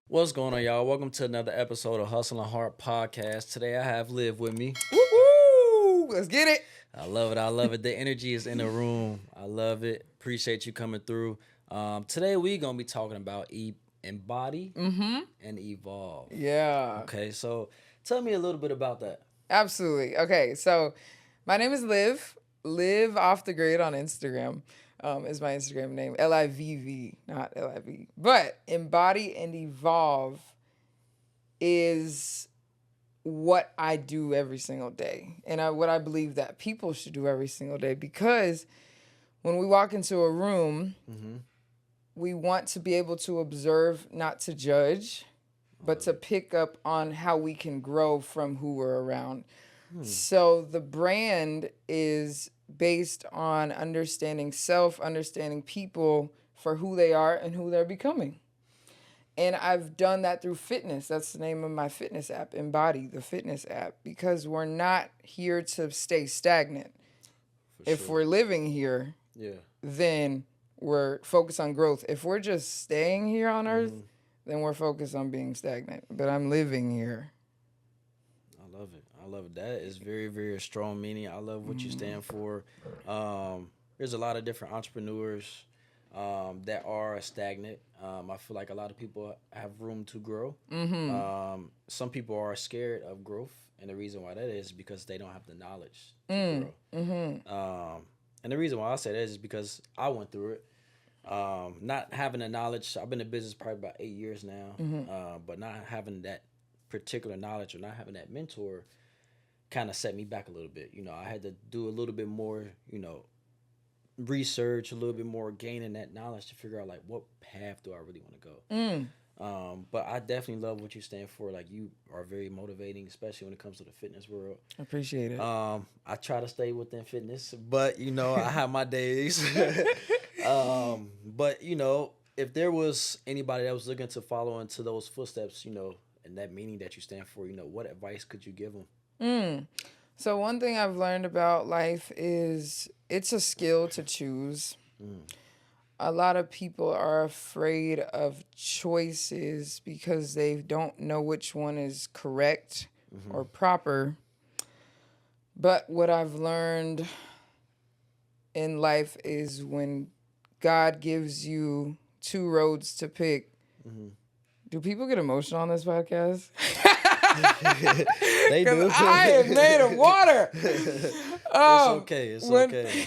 What's going on, y'all? Welcome to another episode of Hustle and Heart Podcast. Today I have Liv with me. Woo! Let's get it. I love it. I love it. The energy is in the room. I love it. Appreciate you coming through. Today we're going to be talking about embody and evolve. Yeah. Okay, so tell me a little bit about that. Absolutely. Okay, so my name is Liv. Live off the grid on Instagram is my Instagram name. LIVV, not LIV. But embody and evolve is what I do every single day. And what I believe that people should do every single day. Because when we walk into a room, we want to be able to observe, not to judge, but to pick up on how we can grow from who we're around. So the brand is based on understanding self, understanding people for who they are and who they're becoming. And I've done that through fitness. That's the name of my fitness app, Embody, the fitness app, because we're not here to stay stagnant. If we're living here, then we're focused on growth. If we're just staying here on Earth, then we're focused on being stagnant. But I'm living here. I love it. I love it. That is very, very strong meaning. I love what you stand for. There's a lot of different entrepreneurs that are stagnant. I feel like a lot of people have room to grow. Some people are scared of growth, and the reason why that is because they don't have the knowledge to grow. And the reason why I say that is because I went through it. Not having the knowledge, I've been in business probably about 8 years now, but not having that particular knowledge or not having that mentor kind of set me back a little bit. You know, I had to do a little bit more, research, a little bit more gaining that knowledge to figure out like what path do I really want to go. But I definitely love what you stand for. Like, you are very motivating, especially when it comes to the fitness world. I appreciate it. I try to stay within fitness, but I have my days. But if there was anybody that was looking to follow into those footsteps, and that meaning that you stand for, what advice could you give them? So one thing I've learned about life is it's a skill to choose. A lot of people are afraid of choices because they don't know which one is correct or proper. But what I've learned in life is when God gives you two roads to pick. Do people get emotional on this podcast? They do. I am made of water. It's okay. It's okay.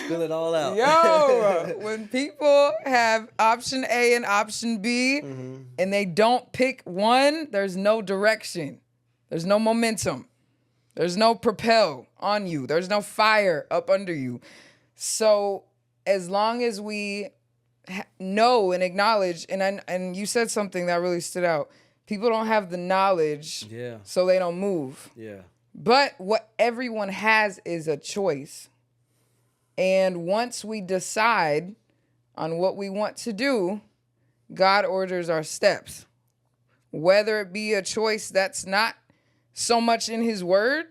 Spill it all out. Yo, when people have option A and option B and they don't pick one, there's no direction. There's no momentum. There's no propel on you. There's no fire up under you. So as long as we know and acknowledge, and you said something that really stood out. People don't have the knowledge, so they don't move. But what everyone has is a choice. And once we decide on what we want to do, God orders our steps. Whether it be a choice that's not so much in his word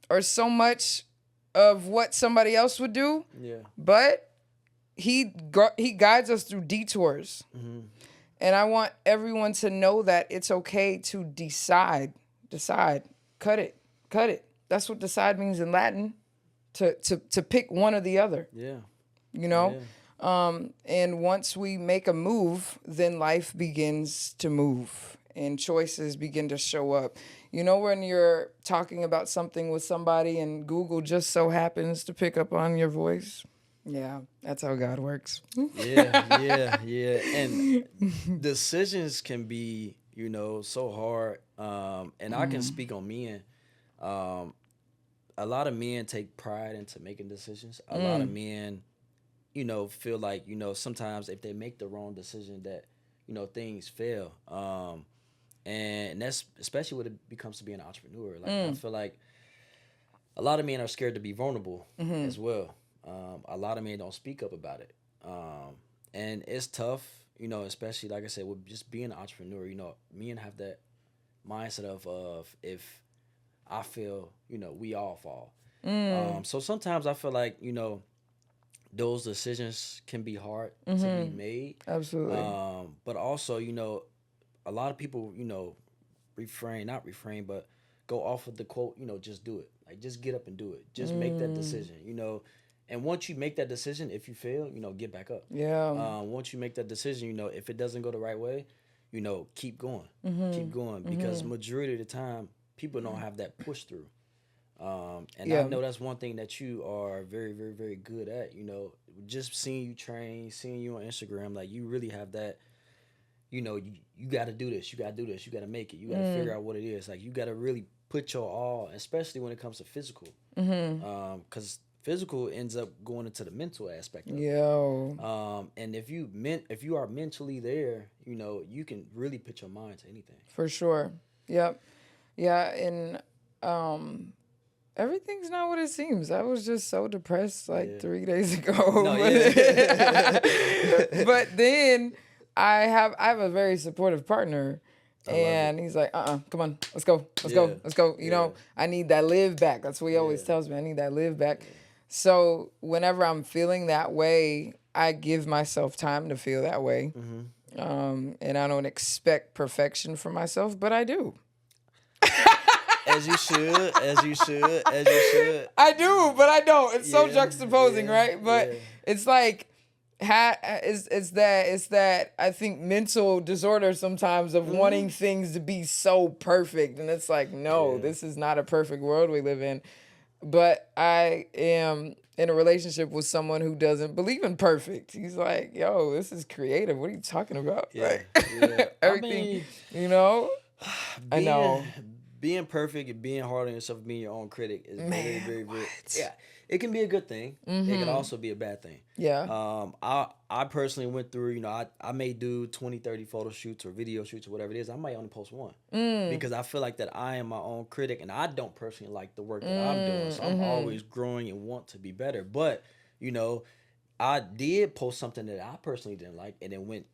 or so much of what somebody else would do, but he guides us through detours. And I want everyone to know that it's okay to decide, cut it. That's what decide means in Latin, to pick one or the other. And once we make a move, then life begins to move and choices begin to show up. When you're talking about something with somebody and Google just so happens to pick up on your voice? Yeah, that's how God works. Yeah. And decisions can be, so hard. And I can speak on men. A lot of men take pride into making decisions. A lot of men, feel like, sometimes if they make the wrong decision that, things fail. And that's especially when it becomes to be an entrepreneur. Like, I feel like a lot of men are scared to be vulnerable as well. A lot of men don't speak up about it. And it's tough, especially, like I said, with just being an entrepreneur. Men have that mindset of if I feel, we all fall. So sometimes I feel like, those decisions can be hard to be made. Absolutely. But also, a lot of people, not refrain, but go off of the quote, just do it. Like, just get up and do it. Just make that decision, And once you make that decision, if you fail, get back up. Yeah. Once you make that decision, if it doesn't go the right way, keep going. Keep going. Because majority of the time, people don't have that push through. And I Yeah. know that's one thing that you are very, very, very good at. Just seeing you train, seeing you on Instagram, like you really have that. You got to do this. You got to do this. You got to make it. You got to figure out what it is. Like you got to really put your all, especially when it comes to physical, because physical ends up going into the mental aspect of it. Yo. And if you are mentally there, you can really put your mind to anything. For sure. Yep. Yeah. And everything's not what it seems. I was just so depressed 3 days ago. No, yeah. But then I have a very supportive partner. And he's like, come on, let's go. Let's go. You know, I need that live back. That's what he always tells me. I need that live back. So whenever I'm feeling that way, I give myself time to feel that way. And I don't expect perfection from myself, but I do. As you should. I do, but I don't. It's so juxtaposing, right? But it's like, it's that I think mental disorder sometimes of wanting things to be so perfect, and it's like, no, this is not a perfect world we live in. But I am in a relationship with someone who doesn't believe in perfect. He's like, yo, this is creative. What are you talking about? Everything, I know. Being perfect and being hard on yourself, being your own critic is very, very, very. Yeah, it can be a good thing. It can also be a bad thing. Yeah. I personally went through, I may do 20, 30 photo shoots or video shoots or whatever it is. I might only post one because I feel like that I am my own critic and I don't personally like the work that I'm doing. So I'm always growing and want to be better. But, I did post something that I personally didn't like and it went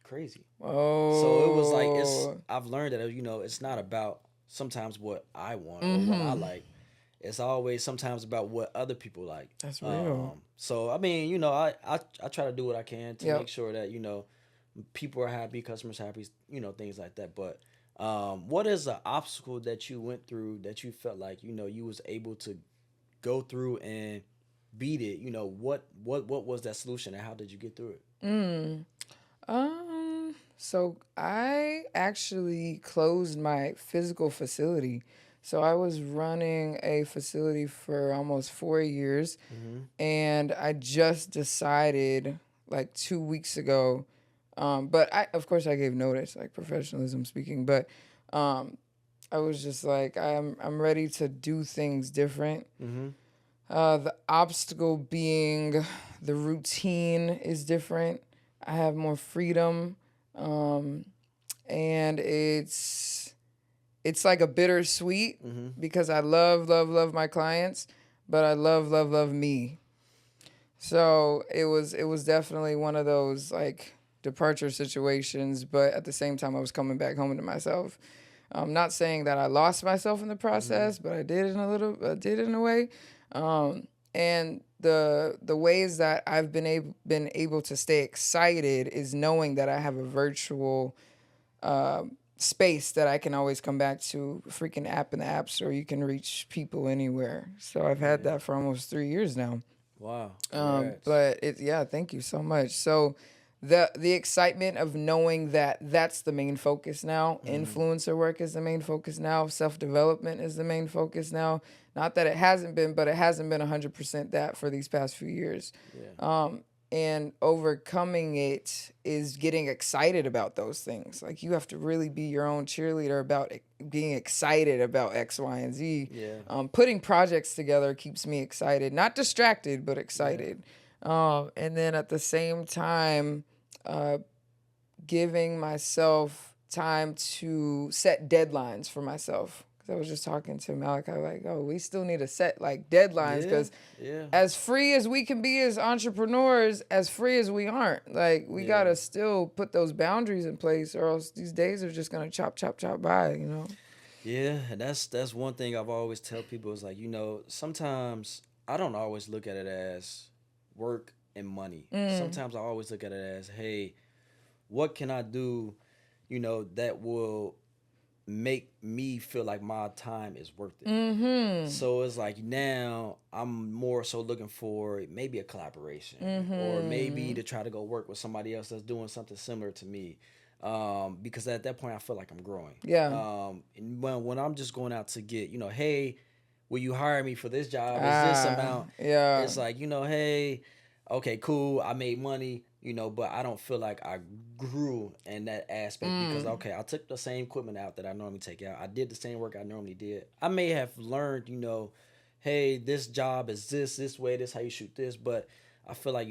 crazy. Oh. So it was like, I've learned that, it's not about sometimes what I want or what I like. It's always sometimes about what other people like. That's real. So I mean, I try to do what I can to make sure that people are happy, customers happy, things like that. But what is an obstacle that you went through that you felt like you was able to go through and beat it? What was that solution and how did you get through it? So I actually closed my physical facility. So I was running a facility for almost 4 years, and I just decided like 2 weeks ago. But of course, I gave notice, like professionalism speaking. But I was just like, I'm ready to do things different. The obstacle being the routine is different. I have more freedom. And it's like a bittersweet because I love my clients, but I love me. So it was definitely one of those like departure situations, but at the same time I was coming back home to myself. I'm not saying that I lost myself in the process, but I did in a way. And the ways that I've been able to stay excited is knowing that I have a virtual space that I can always come back to. A freaking app in the App Store, you can reach people anywhere. So I've had that for almost 3 years now. Wow. But thank you so much. So the excitement of knowing that that's the main focus now. Influencer work is the main focus now. Self-development is the main focus now. Not that it hasn't been, but it hasn't been 100% that for these past few years. And overcoming it is getting excited about those things. Like you have to really be your own cheerleader about being excited about X, Y, and Z. Putting projects together keeps me excited, not distracted, but excited. And then at the same time, giving myself time to set deadlines for myself. Because I was just talking to Malachi, like, oh, we still need to set like deadlines because as free as we can be as entrepreneurs, as free as we aren't, like we gotta still put those boundaries in place, or else these days are just gonna chop by, Yeah, and that's one thing I've always tell people is like, sometimes I don't always look at it as work and money. Sometimes I always look at it as, hey, what can I do, that will make me feel like my time is worth it. So it's like now I'm more so looking for maybe a collaboration or maybe to try to go work with somebody else that's doing something similar to me. Because at that point I feel like I'm growing. Yeah. And when I'm just going out to get, hey, will you hire me for this job? Is this amount? Yeah. It's like, hey, okay, cool, I made money, but I don't feel like I grew in that aspect because, okay, I took the same equipment out that I normally take out. I did the same work I normally did. I may have learned, hey, this job is this way, this how you shoot this, but I feel like,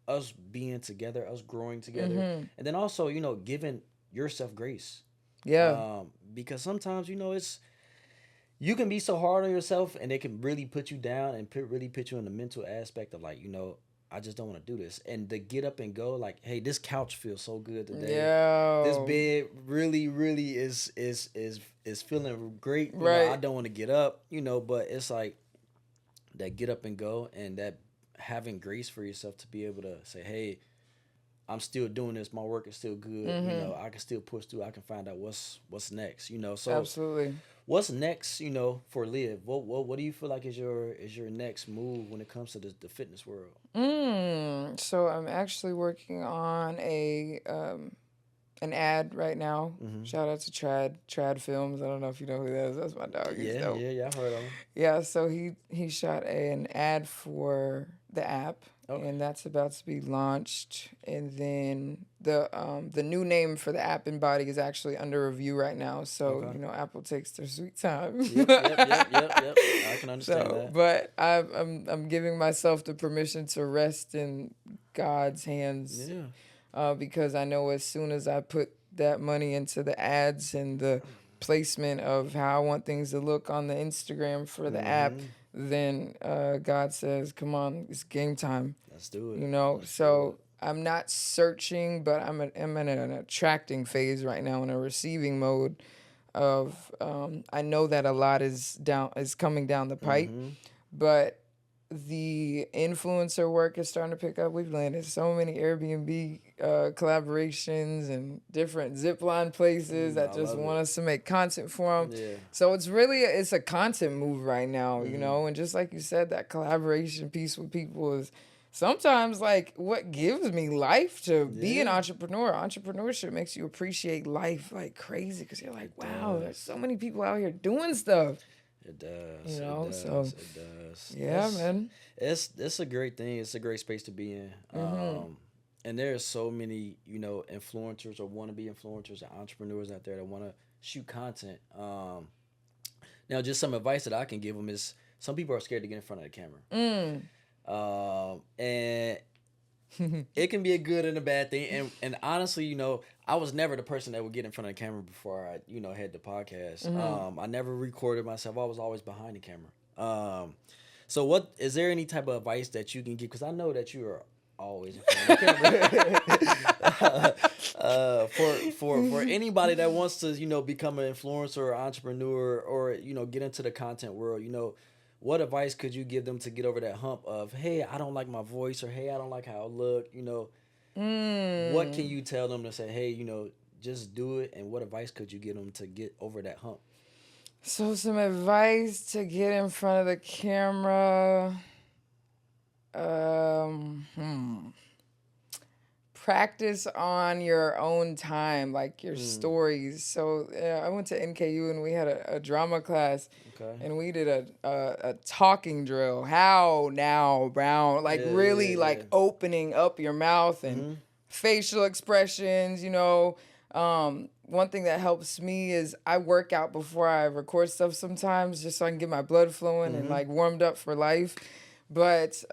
us being together, us growing together, and then also, giving yourself grace. Yeah. Because sometimes, you can be so hard on yourself and it can really put you down and really put you in the mental aspect of like, I just don't want to do this. And to get up and go like, hey, this couch feels so good today. Yeah. This bed really, really is feeling great. Right. I don't want to get up, but it's like that get up and go and that having grace for yourself to be able to say, hey, I'm still doing this. My work is still good. I can still push through. I can find out what's next. So absolutely. What's next? For Liv. What do you feel like is your next move when it comes to the fitness world? So I'm actually working on an ad right now. Shout out to Trad Films. I don't know if you know who that is. That's my dog. He's dope. Yeah. I heard of him. Yeah. So he shot an ad for the app. Okay. And that's about to be launched. And then the new name for the app Embody is actually under review right now. So, okay. Apple takes their sweet time. Yep. I can understand that. But I'm giving myself the permission to rest in God's hands. Yeah. Because I know as soon as I put that money into the ads and the placement of how I want things to look on the Instagram for the app, then God says, come on, it's game time. Let's do it. So I'm not searching, but I'm in an attracting phase right now, in a receiving mode of I know that a lot is coming down the pipe, but the influencer work is starting to pick up. We've landed so many Airbnb collaborations and different zipline places that just want us to make content for them. Yeah. So it's a content move right now, and just like you said, that collaboration piece with people is sometimes like what gives me life to be an entrepreneur. Entrepreneurship makes you appreciate life like crazy because you're like, wow, there's so many people out here doing stuff. It does. It does. Yeah, man. It's a great thing. It's a great space to be in. And there's so many, influencers or wannabe influencers and entrepreneurs out there that want to shoot content. Now, just some advice that I can give them is some people are scared to get in front of the camera. And it can be a good and a bad thing. And honestly, I was never the person that would get in front of the camera before I, had the podcast. I never recorded myself. I was always behind the camera. So what is there any type of advice that you can give? Because I know that you are always in front of the camera. For anybody that wants to, become an influencer or entrepreneur or, get into the content world, what advice could you give them to get over that hump of, hey, I don't like my voice, or hey, I don't like how I look, What can you tell them to say, hey, just do it, and what advice could you give them to get over that hump? So some advice to get in front of the camera. Practice on your own time, like your stories. So I went to NKU and we had a drama class, and we did a talking drill. How now, Brown? Like opening up your mouth and facial expressions. One thing that helps me is I work out before I record stuff sometimes, just so I can get my blood flowing and like warmed up for life. But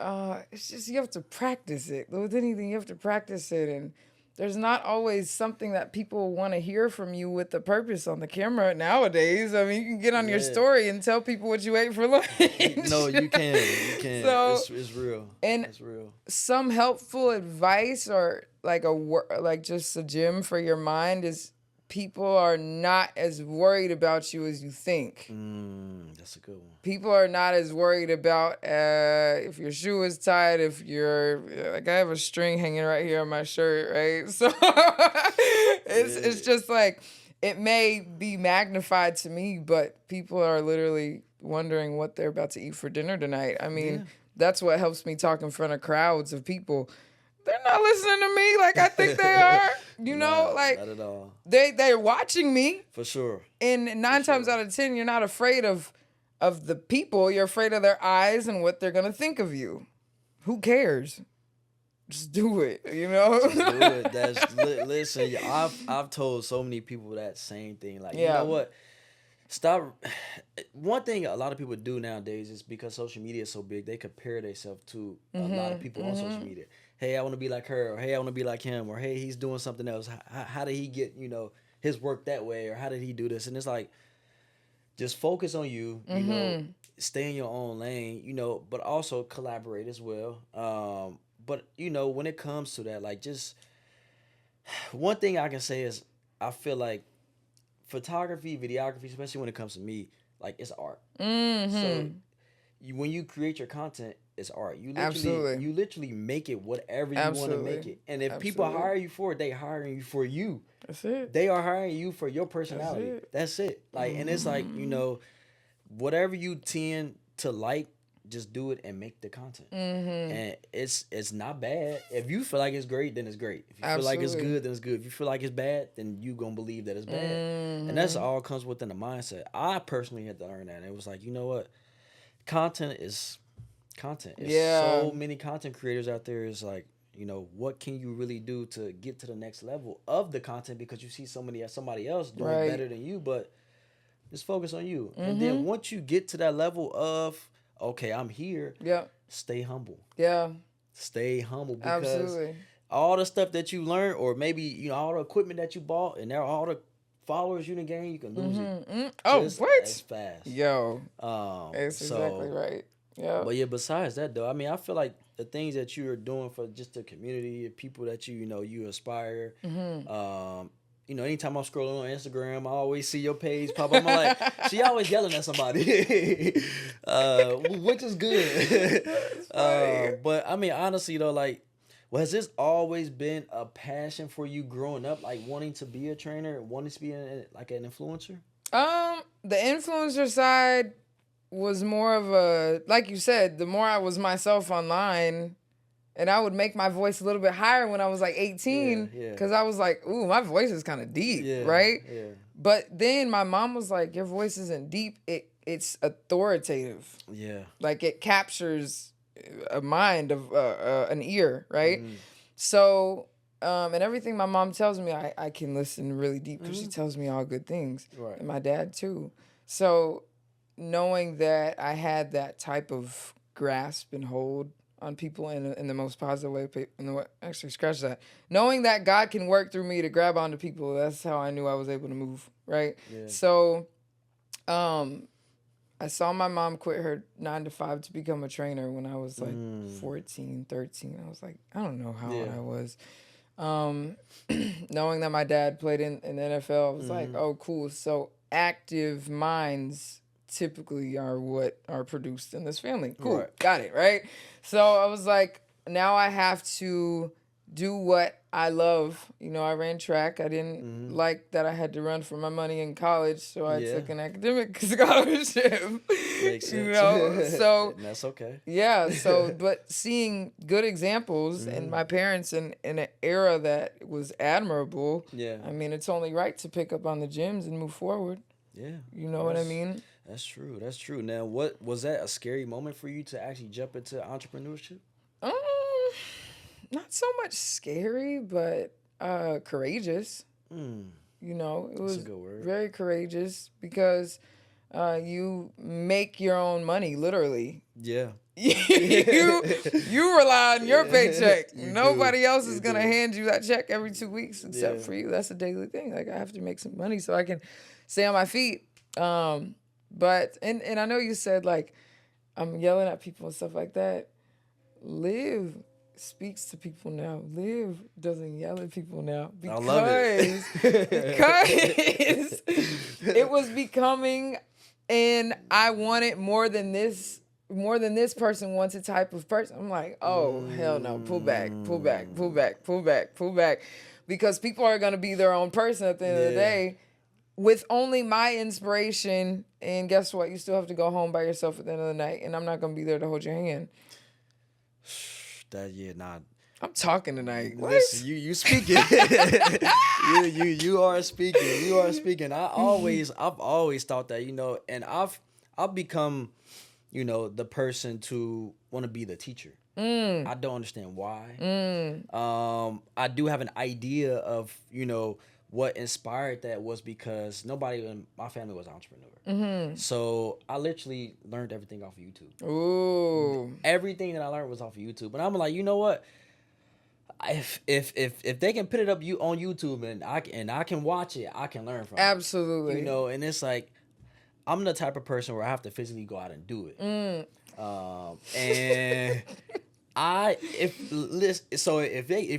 it's just, you have to practice it. With anything, you have to practice it. And there's not always something that people want to hear from you with the purpose on the camera nowadays. I mean, you can get on your story and tell people what you ate for lunch. No, you can. You can. So, it's real. And it's real. Some helpful advice or like just a gym for your mind is people are not as worried about you as you think. That's a good one. People are not as worried about if your shoe is tied, if you're like, I have a string hanging right here on my shirt, right? So it's just like, it may be magnified to me, but people are literally wondering what they're about to eat for dinner tonight. I mean, that's what helps me talk in front of crowds of people. They're not listening to me like I think they are. You know, like, not at all. They're watching me. For sure. And 9 times out of 10, you're not afraid of the people. You're afraid of their eyes and what they're gonna think of you. Who cares? Just do it. You know. Just do it. Listen. I've told so many people that same thing. Like, you know what? Stop. One thing a lot of people do nowadays is because social media is so big, they compare themselves to a lot of people on social media. Hey, I want to be like her, or hey, I want to be like him, or hey, he's doing something else. How did he get, his work that way, or how did he do this? And it's like, just focus on you, you know, stay in your own lane, but also collaborate as well. But when it comes to that, like, just one thing I can say is, I feel like photography, videography, especially when it comes to me, like, it's art. So when you create your content, it's art. You literally make it whatever you want to make it. And if people hire you for it, they hiring you for you. That's it. They are hiring you for your personality. That's it. Like, and it's like, whatever you tend to like, just do it and make the content. And it's not bad. If you feel like it's great, then it's great. If you feel like it's good, then it's good. If you feel like it's bad, then you gonna believe that it's bad. And that's all comes within the mindset. I personally had to learn that. And it was like, you know what? Content is content. There's so many content creators out there. Is like, what can you really do to get to the next level of the content, because you see somebody else doing better than you, but just focus on you. And then once you get to that level of, okay, I'm here, stay humble. Stay humble, because all the stuff that you learn, or maybe, all the equipment that you bought, and all the followers you done gain, you can lose it. Just as fast. That's exactly right. Yeah. But besides that though, I mean, I feel like the things that you are doing for just the community, the people that you aspire. Anytime I'm scrolling on Instagram, I always see your page pop up. I'm like, she always yelling at somebody, which is good. But I mean, honestly though, like, has this always been a passion for you growing up, like wanting to be a trainer, wanting to be like an influencer? The influencer side was more of a, like you said, the more I was myself online, and I would make my voice a little bit higher when I was like 18, because I was like, ooh, my voice is kind of deep, right? But then my mom was like, your voice isn't deep, it's authoritative. Like, it captures a mind of an ear, right? So, and everything my mom tells me, I can listen really deep, because she tells me all good things. And my dad too. So knowing that I had that type of grasp and hold on people in the most positive way, actually, scratch that. Knowing that God can work through me to grab onto people, that's how I knew I was able to move, right? So, I saw my mom quit her 9 to 5 to become a trainer when I was like 14, 13. I was like, I don't know how old I was. Knowing that my dad played in the NFL, I was like, oh, cool. So active minds typically are what are produced in this family. Cool. Got it, right? So I was like, now I have to do what I love. I ran track. I didn't like that I had to run for my money in college, so I took an academic scholarship. Makes sense. So and that's okay. So but seeing good examples and my parents in an era that was admirable, I mean, it's only right to pick up on the gems and move forward. You know what I mean? That's true. Now, what was that a scary moment for you to actually jump into entrepreneurship? Not so much scary, but courageous. It was a good word. Very courageous, because you make your own money, literally. You rely on your paycheck. Nobody else is gonna hand you that check every 2 weeks except for you. That's a daily thing. Like, I have to make some money so I can stay on my feet. But and I know you said, like, I'm yelling at people and stuff like that. Live speaks to people now. Liv doesn't yell at people now I love it. because it was becoming, and I wanted more than this person wants a type of person. I'm like, oh, hell no. Pull back. Because people are going to be their own person at the end of the day with only my inspiration. And guess what? You still have to go home by yourself at the end of the night. And I'm not going to be there to hold your hand. I'm talking tonight. Listen, you speaking. you are speaking. You are speaking. I've always thought that, and I've become, the person to want to be the teacher. I don't understand why. I do have an idea of, what inspired that was because nobody in my family was an entrepreneur. So I literally learned everything off of YouTube. Ooh. Everything that I learned was off of YouTube. And I'm like, you know what? If they can put it up on YouTube and I can watch it, I can learn from it. Absolutely. And it's like I'm the type of person where I have to physically go out and do it. And if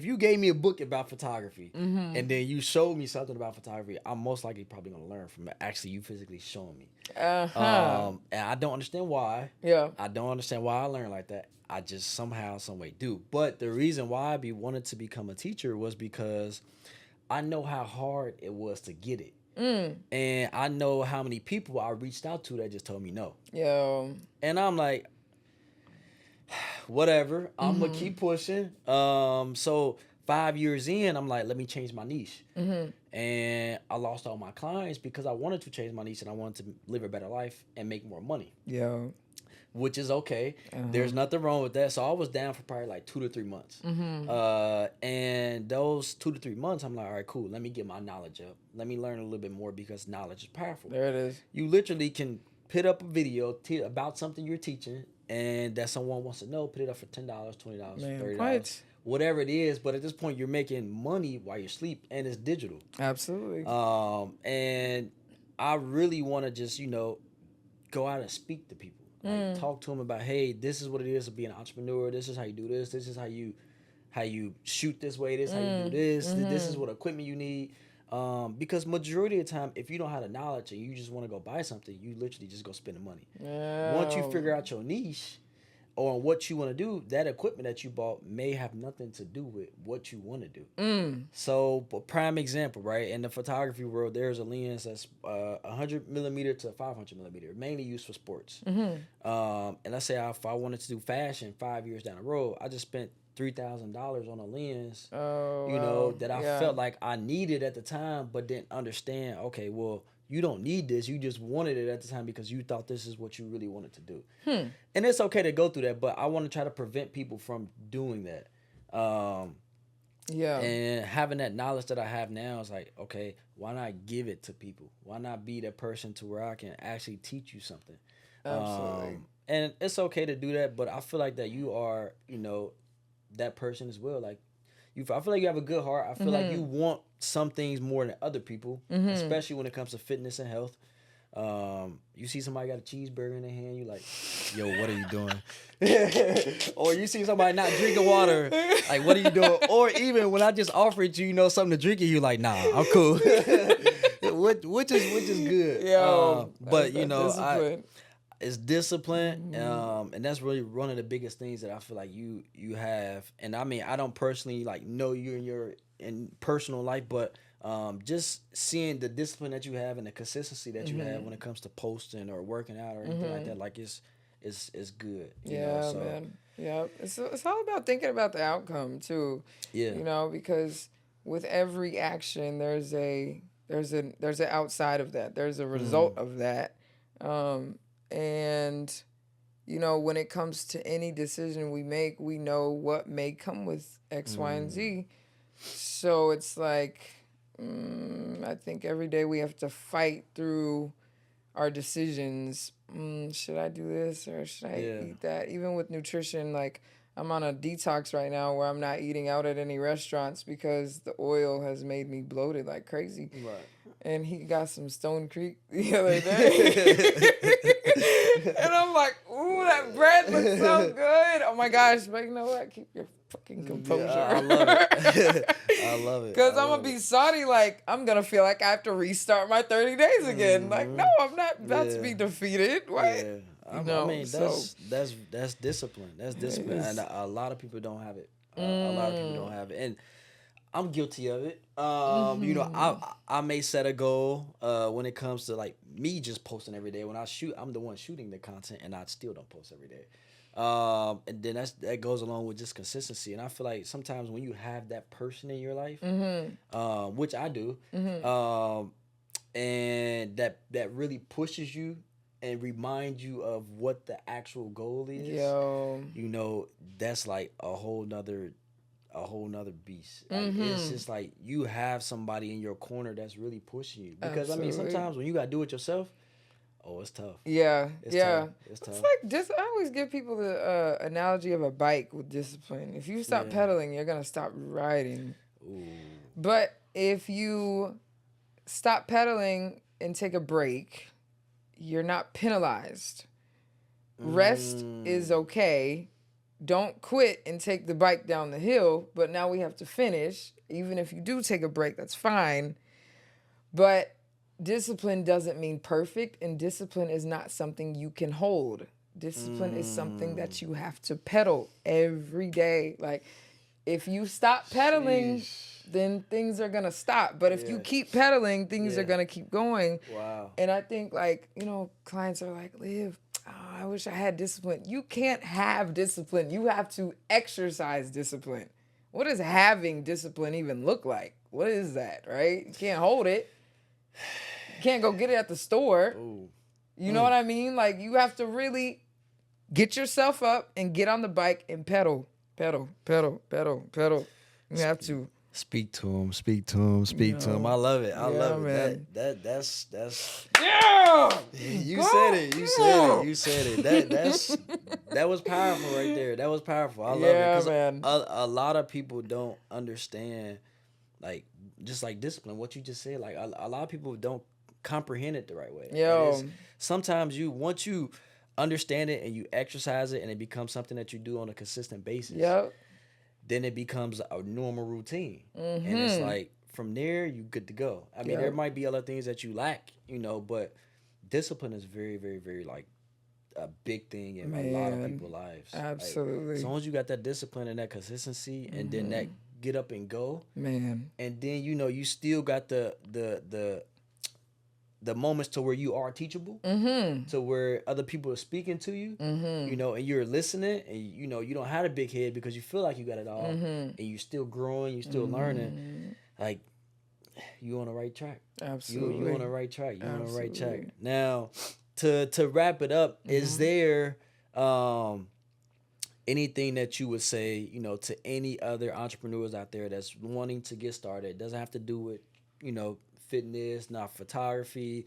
you gave me a book about photography and then you showed me something about photography, I'm most likely probably gonna learn from it. Actually, you physically showing me. And I don't understand why. Yeah. I don't understand why I learned like that. I just somehow, some way do. But the reason why I wanted to become a teacher was because I know how hard it was to get it. And I know how many people I reached out to that just told me no. Yeah. And I'm like, whatever, I'm gonna keep pushing. So 5 years in, I'm like, let me change my niche. And I lost all my clients because I wanted to change my niche and I wanted to live a better life and make more money. Yeah. Which is okay. There's nothing wrong with that. So I was down for probably like 2 to 3 months. And those 2 to 3 months, I'm like, all right, cool. Let me get my knowledge up. Let me learn a little bit more because knowledge is powerful. There it is. You literally can put up a video about something you're teaching and that someone wants to know, put it up for $10, $20, $30. Whatever it is, but at this point you're making money while you sleep and it's digital. Absolutely. And I really want to just, go out and speak to people. Like talk to them about, hey, this is what it is to be an entrepreneur. This is how you do this. This is how you shoot this way. This is how you do this. This is what equipment you need. Because majority of the time, if you don't have the knowledge and you just want to go buy something, you literally just go spend the money. Once you figure out your niche or what you want to do, that equipment that you bought may have nothing to do with what you want to do. So, prime example, right? In the photography world, there's a lens that's 100 millimeter to 500 millimeter, mainly used for sports. And let's say if I wanted to do fashion 5 years down the road, I just spent $3,000 on a lens, that I felt like I needed at the time, but didn't understand. Okay, well, you don't need this. You just wanted it at the time because you thought this is what you really wanted to do. And it's okay to go through that, but I want to try to prevent people from doing that. And having that knowledge that I have now is like, okay, why not give it to people? Why not be that person to where I can actually teach you something? Absolutely. And it's okay to do that, but I feel like that you are, that person as well. Like, I feel like you have a good heart. I feel like you want some things more than other people, especially when it comes to fitness and health. You see somebody got a cheeseburger in their hand, you like, yo, what are you doing? Or you see somebody not drinking water, like, what are you doing? Or even when I just offered you, something to drink, and you like, nah, I'm cool. which is good. But it's discipline, and that's really one of the biggest things that I feel like you have. And I mean, I don't personally know you in your personal life, but just seeing the discipline that you have and the consistency that you have when it comes to posting or working out or anything like that, like it's good. Man. Yeah, it's all about thinking about the outcome too. Yeah. Because with every action, there's an outside of that. There's a result of that. And when it comes to any decision we make, we know what may come with X, Y, and Z. So it's like, I think every day we have to fight through our decisions. Should I do this or should I eat that? Even with nutrition, like I'm on a detox right now where I'm not eating out at any restaurants because the oil has made me bloated like crazy. Right. And he got some Stone Creek the other day. And I'm like, ooh, that bread looks so good. Oh my gosh. But you know what? Keep your fucking composure. I love it. I love it. Because I'm going to be salty, like, I'm going to feel like I have to restart my 30 days again. Like, no, I'm not about to be defeated. What? Yeah. I mean, that's discipline. That's discipline. And a lot of people don't have it. A lot of people don't have it. And I'm guilty of it. You know, I may set a goal when it comes to like me just posting every day. When I shoot, I'm the one shooting the content, and I still don't post every day. And then that goes along with just consistency. And I feel like sometimes when you have that person in your life, which I do, and that really pushes you and reminds you of what the actual goal is. You know, that's like a whole nother beast. Like, it's just like you have somebody in your corner that's really pushing you. Because I mean, sometimes when you gotta do it yourself, it's tough. It's tough. It's like I always give people the analogy of a bike with discipline. If you stop pedaling, you're gonna stop riding. Ooh. But if you stop pedaling and take a break, you're not penalized. Rest is okay. Don't quit and take the bike down the hill, but now we have to finish. Even if you do take a break, that's fine. But discipline doesn't mean perfect, and discipline is not something you can hold. Discipline is something that you have to pedal every day. Like, if you stop pedaling, then things are going to stop. But if you keep pedaling, things are going to keep going. Wow. And I think, like, you know, clients are like, Liv, I wish I had discipline. You can't have discipline. You have to exercise discipline. What does having discipline even look like? What is that, right? You can't hold it. You can't go get it at the store. Ooh. You know what I mean? Like, you have to really get yourself up and get on the bike and pedal. You have to. Speak to him. I love it. I love it. Man. That's Yeah. You said it. That was powerful right there. That was powerful. I love it. Man. A lot of people don't understand, like, just like discipline. What you just said, like a lot of people don't comprehend it the right way. Sometimes once you understand it and you exercise it and it becomes something that you do on a consistent basis. Then it becomes a normal routine. And it's like, from there, you good to go. I mean, there might be other things that you lack, you know, but discipline is very, very, very, like, a big thing in a lot of people's lives. Absolutely. Like, as long as you got that discipline and that consistency and then that get up and go. Man. And then, you know, you still got the moments to where you are teachable, to where other people are speaking to you, you know, and you're listening, and you know you don't have a big head because you feel like you got it all, and you're still growing, you're still learning. Like, you on the right track. Absolutely, you on the right track. You on the right track. Now, to wrap it up, is there anything that you would say, you know, to any other entrepreneurs out there that's wanting to get started? It doesn't have to do with, you know, fitness, not photography.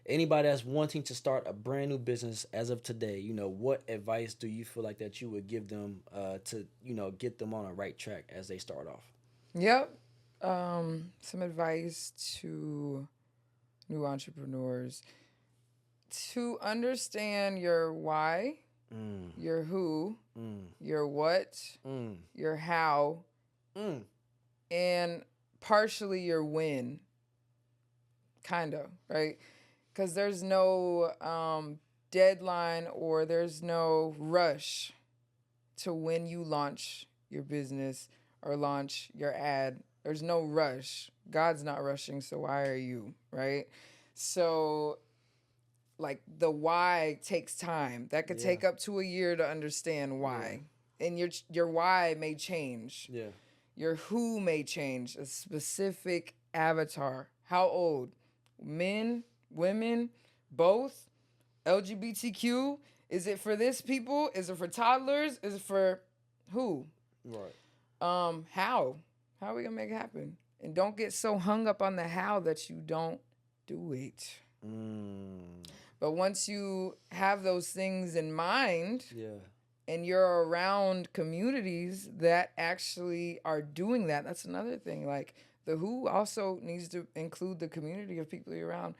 Anybody that's wanting to start a brand new business as of today, you know, what advice do you feel like that you would give them to, you know, get them on a right track as they start off? Some advice to new entrepreneurs: to understand your why, your who, your what, your how, and partially your when. Kind of, right? Because there's no deadline or there's no rush to when you launch your business or launch your ad. There's no rush. God's not rushing, so why are you, right? So, like, the why takes time. That could take up to a year to understand why. And your why may change. Your who may change. A specific avatar. How old? Men, women, both, LGBTQ. Is it for this people? Is it for toddlers? Is it for who? Right. How are we gonna make it happen? And don't get so hung up on the how that you don't do it. But once you have those things in mind, and you're around communities that actually are doing that, that's another thing. Like, the who also needs to include the community of people you're around.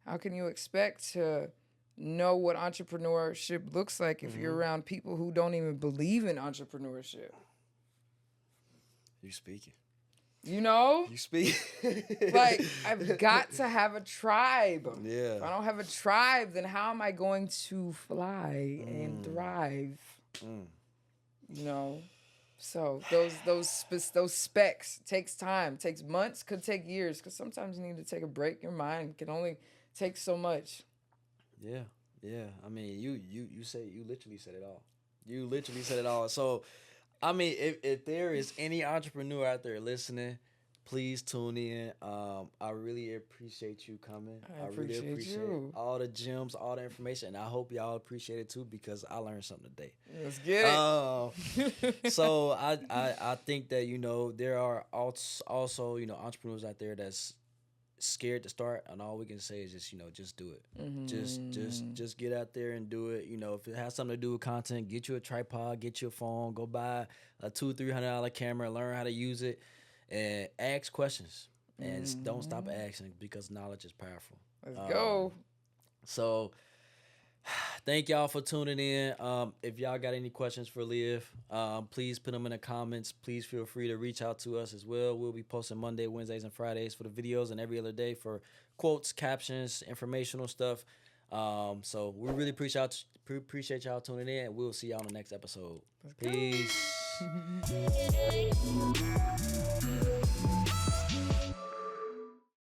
How can you expect to know what entrepreneurship looks like if you're around people who don't even believe in entrepreneurship? You speaking. You know? You speak. Like, I've got to have a tribe. Yeah. If I don't have a tribe, then how am I going to fly and thrive? You know? So those specs takes time, takes months, could take years, because sometimes you need to take a break. Your mind can only take so much. Yeah, yeah. I mean, you literally said it all. You literally said it all. So, I mean, if there is any entrepreneur out there listening, please tune in. I really appreciate you coming. I really appreciate you. all the gems, all the information, and I hope y'all appreciate it too because I learned something today. Let's get it. So I think that there are also entrepreneurs out there that's scared to start, and all we can say is just do it. Just get out there and do it. If it has something to do with content, get you a tripod, get you a phone, go buy a $200-$300 camera, learn how to use it, and ask questions, and don't stop asking because knowledge is powerful. Let's go. So thank y'all for tuning in. If y'all got any questions for Liv, please put them in the comments. Please feel free to reach out to us as well. We'll be posting Monday, Wednesdays, and Fridays for the videos, and every other day for quotes, captions, informational stuff. So we really appreciate y'all tuning in, and we'll see y'all on the next episode. Peace.